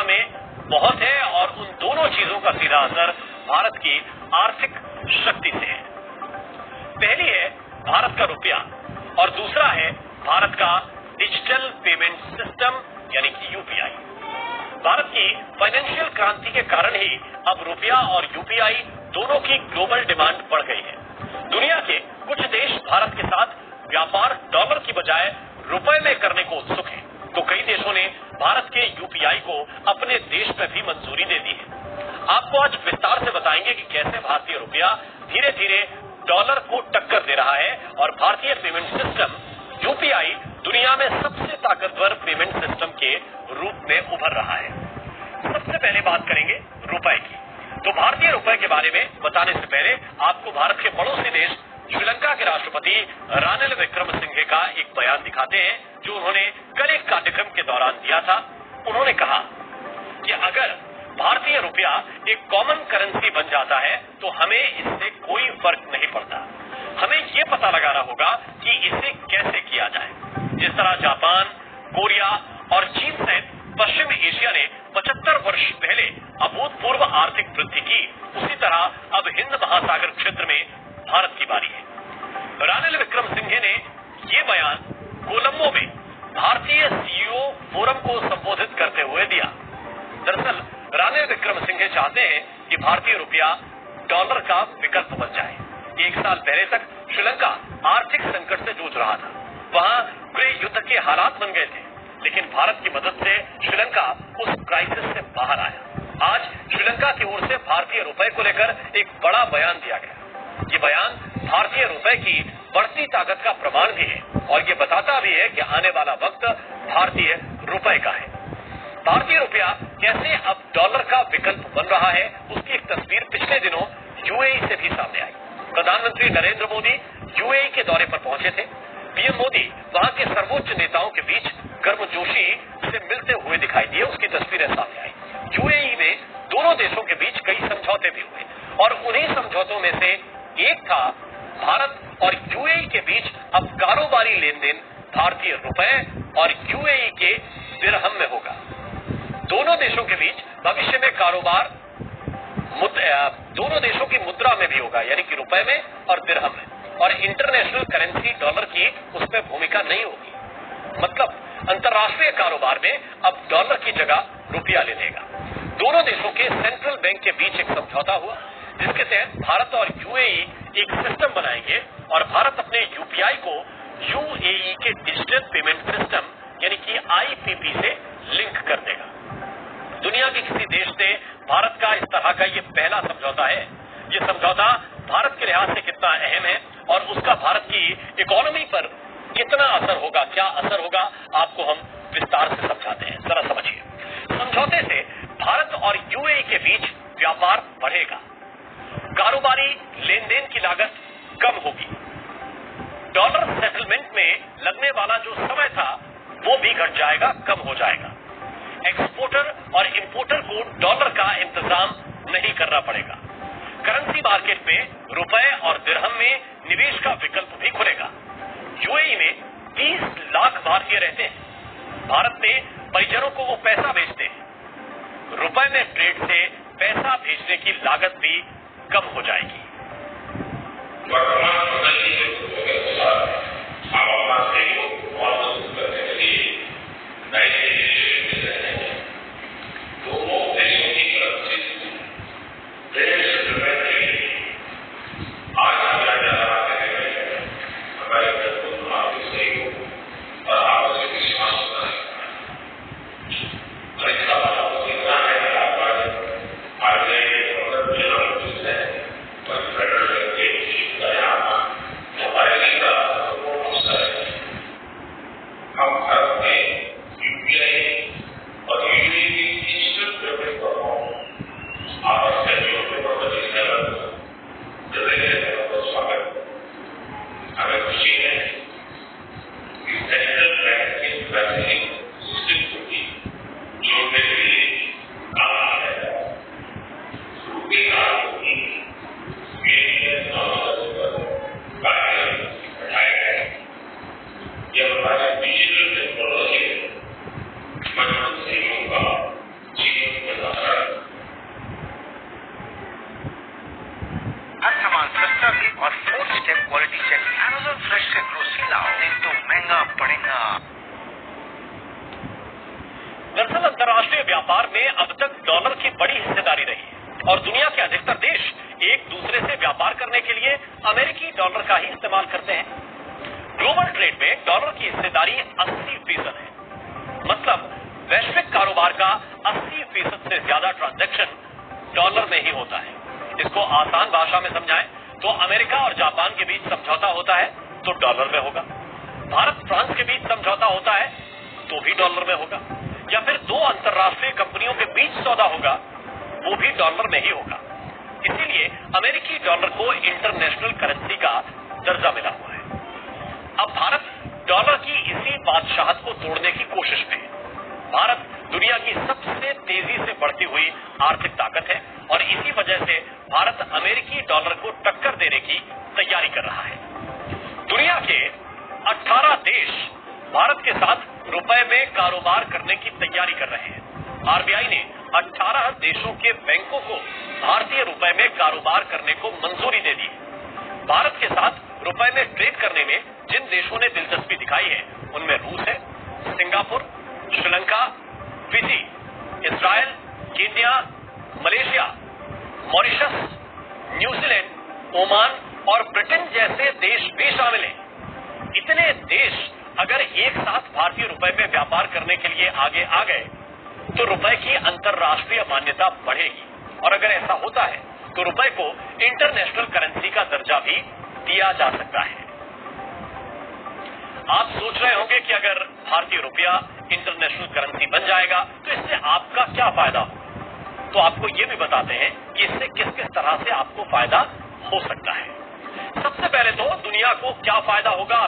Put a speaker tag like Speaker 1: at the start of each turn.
Speaker 1: दुनिया में बहुत है और उन दोनों चीजों का सीधा असर भारत की आर्थिक शक्ति से है। पहली है भारत का रुपया और दूसरा है भारत का डिजिटल पेमेंट सिस्टम यानी कि यूपीआई। भारत की फाइनेंशियल क्रांति के कारण ही अब रुपया और यूपीआई दोनों की ग्लोबल डिमांड बढ़ गई है। दुनिया के कुछ देश भारत के साथ व्यापार डॉलर की बजाय रुपए में करने को उत्सुक हैं, तो कई देशों ने भारत के यूपीआई को अपने देश में भी मंजूरी दे दी है। आपको आज विस्तार से बताएंगे कि कैसे भारतीय रुपया धीरे धीरे डॉलर को टक्कर दे रहा है और भारतीय पेमेंट सिस्टम यूपीआई दुनिया में सबसे ताकतवर पेमेंट सिस्टम के रूप में उभर रहा है। सबसे पहले बात करेंगे रुपए की। तो भारतीय रुपए के बारे में बताने से पहले आपको भारत के पड़ोसी देश श्रीलंका के राष्ट्रपति रानिल विक्रमसिंघे का एक बयान दिखाते हैं जो उन्होंने कल एक कार्यक्रम के दौरान दिया था। उन्होंने कहा कि अगर भारतीय रुपया एक कॉमन करेंसी बन जाता है तो हमें इससे कोई फर्क नहीं पड़ता। हमें ये पता लगाना होगा कि इसे कैसे किया जाए। जिस तरह जापान, कोरिया और चीन सहित पश्चिम एशिया ने 75 वर्ष पहले अभूतपूर्व आर्थिक वृद्धि की, उसी तरह अब हिंद महासागर क्षेत्र में भारत की बारी है। रानिल विक्रमसिंघे ने ये बयान कोलंबो में भारतीय सीईओ फोरम को संबोधित करते हुए दिया। दरअसल रानिल विक्रमसिंघे चाहते हैं कि भारतीय रुपया डॉलर का विकल्प बन जाए। एक साल पहले तक श्रीलंका आर्थिक संकट से जूझ रहा था। वहां गृह युद्ध के हालात बन गए थे, लेकिन भारत की मदद से श्रीलंका उस क्राइसिस से बाहर आया। आज श्रीलंका की ओर से भारतीय रुपए को लेकर एक बड़ा बयान दिया गया। ये बयान भारतीय रुपए की बढ़ती ताकत का प्रमाण भी है और ये बताता भी है कि आने वाला वक्त भारतीय रुपए का है। भारतीय रुपया कैसे अब डॉलर का विकल्प बन रहा है, उसकी एक तस्वीर पिछले दिनों यूएई से भी सामने आई। प्रधानमंत्री नरेंद्र मोदी यूएई के दौरे पर पहुंचे थे। पीएम मोदी वहां के सर्वोच्च नेताओं के बीच गर्मजोशी से मिलते हुए दिखाई दिए, उसकी तस्वीरें सामने आई। यूएई में दोनों देशों के बीच कई समझौते भी हुए और उन्हीं समझौतों में से एक था भारत और यूएई के बीच अब कारोबारी लेन देन भारतीय रुपए और यूएई के दिरहम में होगा। दोनों देशों के बीच भविष्य में कारोबार दोनों देशों की मुद्रा में भी होगा, यानी कि रुपए में और दिरहम में, और इंटरनेशनल करेंसी डॉलर की उसमें भूमिका नहीं होगी। मतलब अंतर्राष्ट्रीय कारोबार में अब डॉलर की जगह रुपया ले लेगा। दोनों देशों के सेंट्रल बैंक के बीच एक समझौता हुआ जिसके तहत भारत और यूएई एक सिस्टम बनाएंगे और भारत अपने यूपीआई को यूएई के डिजिटल पेमेंट सिस्टम यानी कि आईपीपी से लिंक कर देगा। दुनिया के किसी देश से भारत का इस तरह का ये पहला समझौता है। ये समझौता भारत के लिहाज से कितना अहम है और उसका भारत की इकोनॉमी पर कितना असर होगा, क्या असर होगा, आपको हम विस्तार से समझाते हैं। जरा समझिए। समझौते से भारत और यूएई के बीच व्यापार बढ़ेगा, कारोबारी लेन देन की लागत कम होगी, डॉलर सेटलमेंट में लगने वाला जो समय था वो भी घट जाएगा, कम हो जाएगा। एक्सपोर्टर और इंपोर्टर को डॉलर का इंतजाम नहीं करना पड़ेगा। करेंसी मार्केट में रुपए और दिरहम में निवेश का विकल्प भी खुलेगा। यूएई में 30 लाख भारतीय रहते हैं। भारत में परिजनों को वो पैसा भेजते हैं। रुपए में ट्रेड से पैसा भेजने की लागत भी कम हो जाएगी। व्यापार में अब तक डॉलर की बड़ी हिस्सेदारी रही है और दुनिया के अधिकतर देश एक दूसरे से व्यापार करने के लिए अमेरिकी डॉलर का ही इस्तेमाल करते हैं। ग्लोबल ट्रेड में डॉलर की हिस्सेदारी 80% है, मतलब वैश्विक कारोबार का 80% से ज्यादा ट्रांजैक्शन डॉलर में ही होता है। इसको आसान भाषा में समझाएं तो अमेरिका और जापान के बीच समझौता होता है तो डॉलर में होगा, भारत फ्रांस के बीच समझौता होता है तो भी डॉलर में होगा, या फिर दो अंतर्राष्ट्रीय कंपनियों के बीच सौदा होगा वो भी डॉलर में ही होगा। इसीलिए अमेरिकी डॉलर को इंटरनेशनल करेंसी का दर्जा मिला हुआ है। अब भारत डॉलर की इसी बादशाहत को तोड़ने की कोशिश में है। भारत दुनिया की सबसे तेजी से बढ़ती हुई आर्थिक ताकत है और इसी वजह से भारत अमेरिकी डॉलर को टक्कर देने की तैयारी कर रहा है। दुनिया के 18 देश भारत के साथ रुपए में कारोबार करने की तैयारी कर रहे हैं। आरबीआई ने 18 देशों के बैंकों को भारतीय रुपए में कारोबार करने को मंजूरी दे दी है। भारत के साथ रुपए में ट्रेड करने में जिन देशों ने दिलचस्पी दिखाई है उनमें रूस है, Singapore, Sri Lanka, Fiji, Israel, Kenya, Malaysia, Mauritius, New Zealand, Oman और ब्रिटेन जैसे देश भी शामिल हैं। इतने देश अगर एक साथ भारतीय रुपए में व्यापार करने के लिए आगे आ गए तो रुपए की अंतर्राष्ट्रीय मान्यता बढ़ेगी और अगर ऐसा होता है तो रुपए को इंटरनेशनल करेंसी का दर्जा भी दिया जा सकता है। आप सोच रहे होंगे कि अगर भारतीय रुपया इंटरनेशनल करेंसी बन जाएगा तो इससे आपका क्या फायदा होगा, तो आपको ये भी बताते हैं कि इससे किस किस तरह से आपको फायदा हो सकता है। सबसे पहले तो दुनिया को क्या फायदा होगा